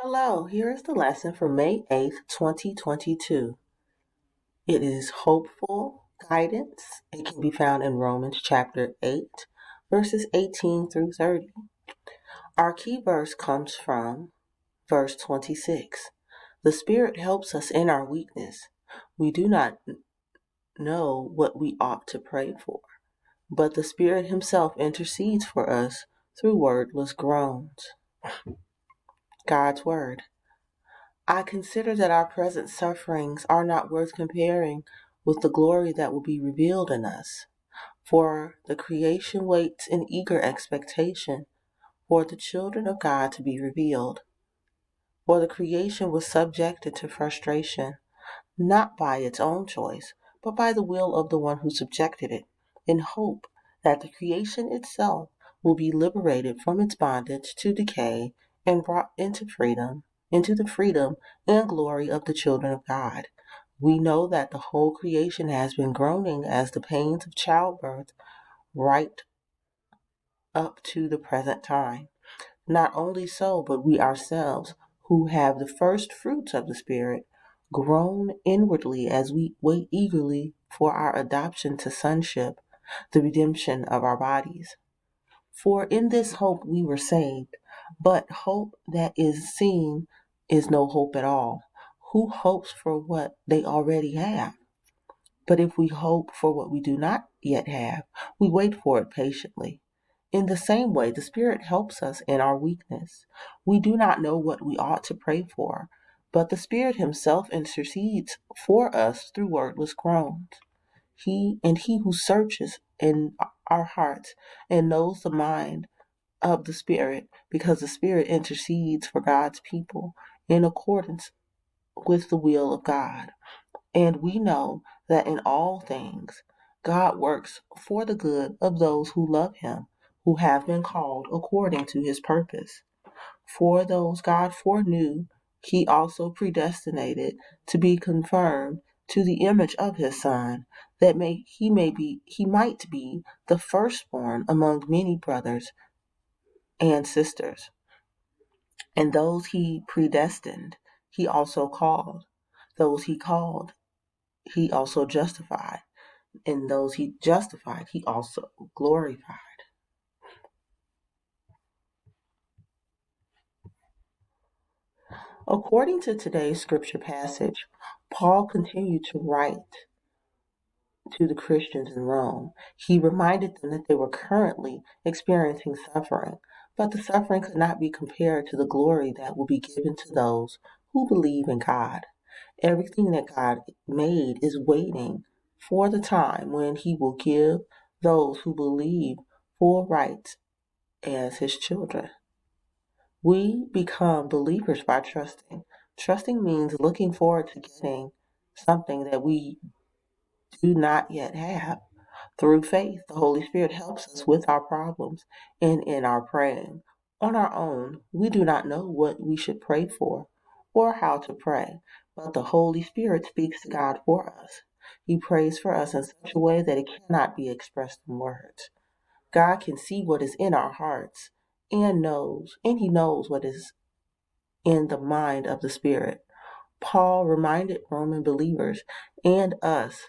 Hello, here is the lesson for May 8th, 2022. It is hopeful guidance. It can be found in Romans chapter 8, verses 18 through 30. Our key verse comes from verse 26. The Spirit helps us in our weakness. We do not know what we ought to pray for, but the Spirit Himself intercedes for us through wordless groans. God's Word. I consider that our present sufferings are not worth comparing with the glory that will be revealed in us. For the creation waits in eager expectation for the children of God to be revealed. For the creation was subjected to frustration, not by its own choice, but by the will of the one who subjected it, in hope that the creation itself will be liberated from its bondage to decay and brought into the freedom and glory of the children of God. We know that the whole creation has been groaning as the pains of childbirth right up to the present time. Not only so, but we ourselves, who have the first fruits of the Spirit, groan inwardly as we wait eagerly for our adoption to sonship, the redemption of our bodies. For in this hope we were saved. But hope that is seen is no hope at all. Who hopes for what they already have? But if we hope for what we do not yet have, we wait for it patiently. In the same way, the Spirit helps us in our weakness. We do not know what we ought to pray for, but the Spirit Himself intercedes for us through wordless groans. He who searches in our hearts and knows the mind of the Spirit, because the Spirit intercedes for God's people in accordance with the will of God. And we know that in all things God works for the good of those who love Him, who have been called according to His purpose. For those God foreknew, He also predestinated to be conformed to the image of His Son, that he might be the firstborn among many brothers and sisters. And those He predestined, He also called. Those He called, He also justified. And those He justified, He also glorified. According to today's scripture passage, Paul continued to write to the Christians in Rome. He reminded them that they were currently experiencing suffering, but the suffering could not be compared to the glory that will be given to those who believe in God. Everything that God made is waiting for the time when He will give those who believe full rights as His children. We become believers by trusting. Trusting means looking forward to getting something that we do not yet have. Through faith, the Holy Spirit helps us with our problems and in our praying. On our own, we do not know what we should pray for or how to pray, but the Holy Spirit speaks to God for us. He prays for us in such a way that it cannot be expressed in words. God can see what is in our hearts and He knows what is in the mind of the Spirit. Paul reminded Roman believers and us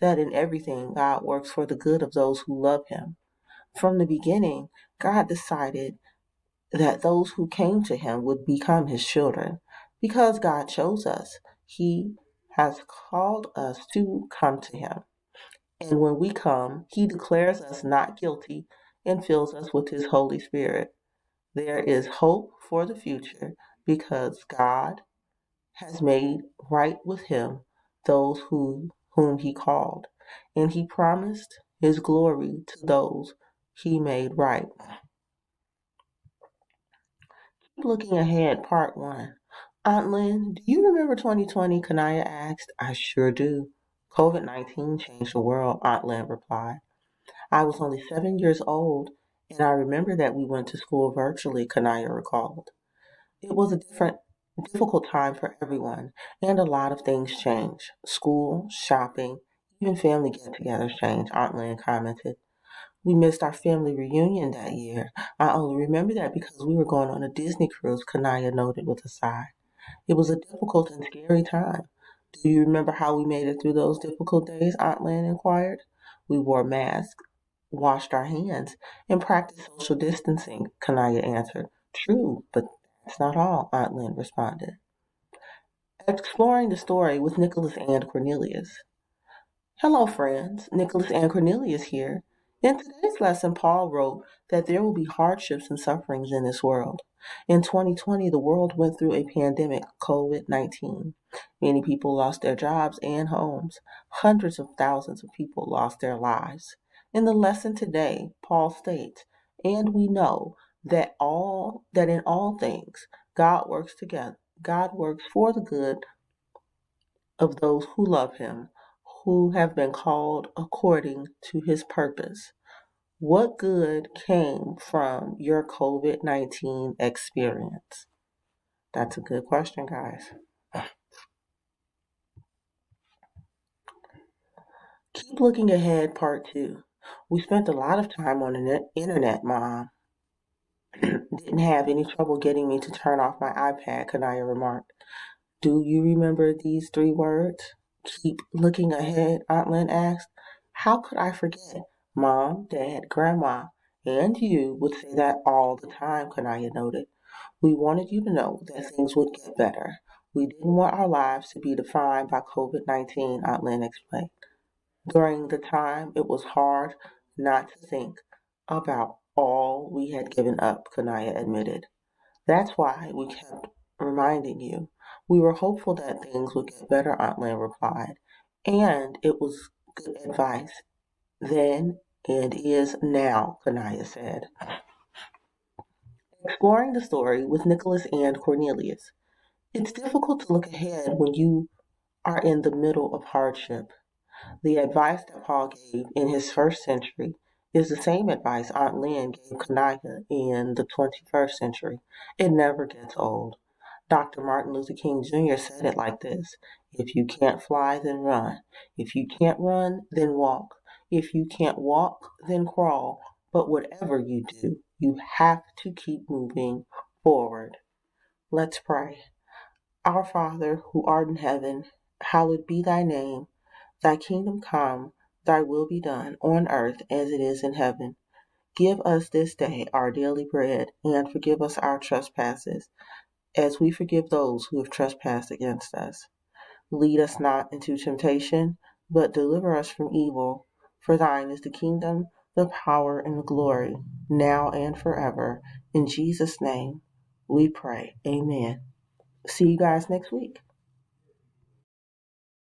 that in everything God works for the good of those who love Him. From the beginning, God decided that those who came to Him would become His children. Because God chose us, He has called us to come to Him. And when we come, He declares us not guilty and fills us with His Holy Spirit. There is hope for the future because God has made right with Him those whom He called, and He promised His glory to those He made right. Keep looking ahead, part 1. Aunt Lynn, do you remember 2020? Kanaya asked. I sure do. COVID-19 changed the world, Aunt Lynn replied. I was only 7 years old, and I remember that we went to school virtually, Kanaya recalled. It was a difficult time for everyone, and a lot of things changed. School, shopping, even family get-togethers changed, Aunt Lynn commented. We missed our family reunion that year. I only remember that because we were going on a Disney cruise, Kanaya noted with a sigh. It was a difficult and scary time. Do you remember how we made it through those difficult days? Aunt Lynn inquired. We wore masks, washed our hands, and practiced social distancing, Kanaya answered. True, but that's not all, Aunt Lynn responded. Exploring the story with Nicholas and Cornelius. Hello, friends. Nicholas and Cornelius here. In today's lesson, Paul wrote that there will be hardships and sufferings in this world. In 2020, the world went through a pandemic, COVID-19. Many people lost their jobs and homes. Hundreds of thousands of people lost their lives. In the lesson today, Paul states, and we know that in all things God works together. God works for the good of those who love him, who have been called according to his purpose. What good came from your COVID-19 experience? That's a good question, guys. Keep looking ahead, part 2. We spent a lot of time on the internet, Mom. Didn't have any trouble getting me to turn off my iPad, Kanaya remarked. Do you remember these 3 words? Keep looking ahead, Aunt Lynn asked. How could I forget? Mom, Dad, Grandma, and you would say that all the time, Kanaya noted. We wanted you to know that things would get better. We didn't want our lives to be defined by COVID-19, Aunt Lynn explained. During the time, it was hard not to think about all we had given up, Kanaya admitted. That's why we kept reminding you. We were hopeful that things would get better, Aunt Lynn replied. And it was good advice then and is now, Kanaya said. Exploring the story with Nicholas and Cornelius. It's difficult to look ahead when you are in the middle of hardship. The advice that Paul gave in his first century is the same advice Aunt Lynn gave Kanaya in the 21st century. It never gets old. Dr. Martin Luther King Jr. said it like this: if you can't fly, then run. If you can't run, then walk. If you can't walk, then crawl. But whatever you do, you have to keep moving forward. Let's pray. Our Father, who art in heaven, hallowed be thy name. Thy kingdom come, thy will be done, on earth as it is in heaven. Give us this day our daily bread, and forgive us our trespasses, as we forgive those who have trespassed against us. Lead us not into temptation, but deliver us from evil. For thine is the kingdom, the power, and the glory, now and forever. In Jesus' name we pray. Amen. See you guys next week.